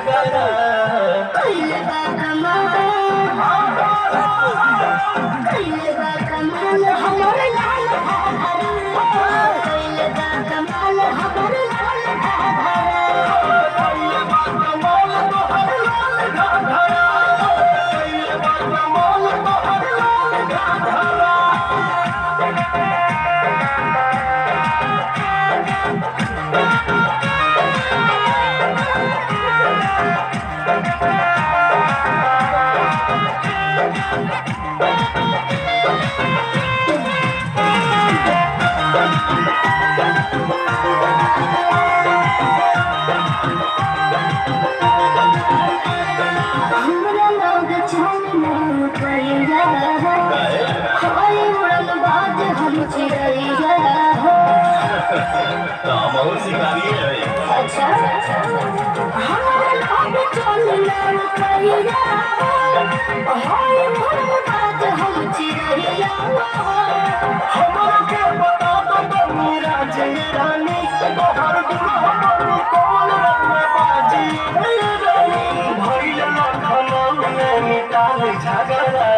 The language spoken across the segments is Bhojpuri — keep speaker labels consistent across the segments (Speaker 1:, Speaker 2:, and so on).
Speaker 1: झगड़ा
Speaker 2: कइले बा कमाल हमर लाल घाघरा कइले बा कमाल हमर लाल घाघरा हमरा लोग छानना कइला होय उड़न बाज हम चिड़ैया हो
Speaker 1: हम और शिकारी है
Speaker 2: अच्छा हमरा लोग छानना कइला होय उड़न बाज हम चिड़ैया हो
Speaker 1: हमरा के बता दो मेरा जय रानी तोहर दुल्हन कौन रंग में बाजी रानी भइल लखनऊ में निकाल झगड़ा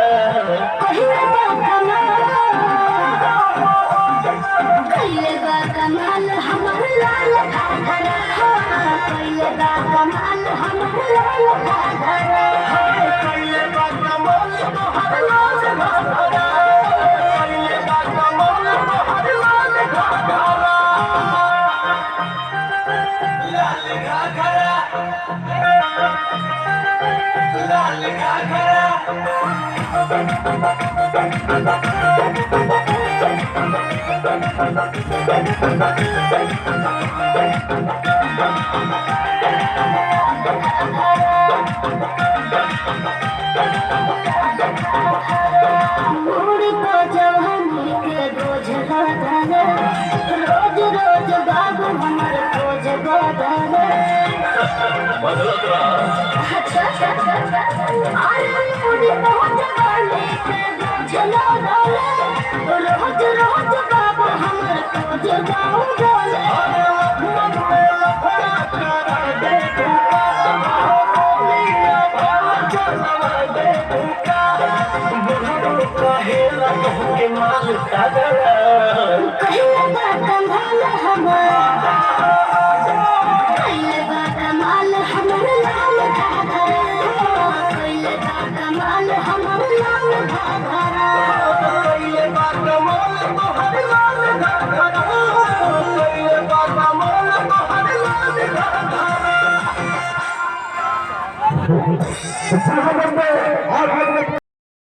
Speaker 2: कइले बा कमाल हमर लाल घाघरा कइले बा कमाल हमर लाल घाघरा
Speaker 1: कइले बा कमाल तोहर लाल घाघरा कइले बा कमाल तोहर लाल घाघरा लाल घाघरा लाल घाघरा
Speaker 2: मुड़ी को जवानी के बोझ लदले रोज रोज बाबू हमर बोझ बदले
Speaker 1: बदलत रहा
Speaker 2: अच्छा अरे मुड़ी को जवानी के बोझ लदले रोज रोज बाबू हमर बोझ बदले
Speaker 1: मन में लफड़ा करा दे दूका बोलिया चलवा दे दूका बुढ़ो कहेला के माल तगड़ा
Speaker 2: कइले बा कमाल हमर लाल घाघरा कइले बा कमाल हमर लाल घाघरा
Speaker 1: कइले बा कमाल तोहर लाल घाघरा कइले बा कमाल तोहर लाल घाघरा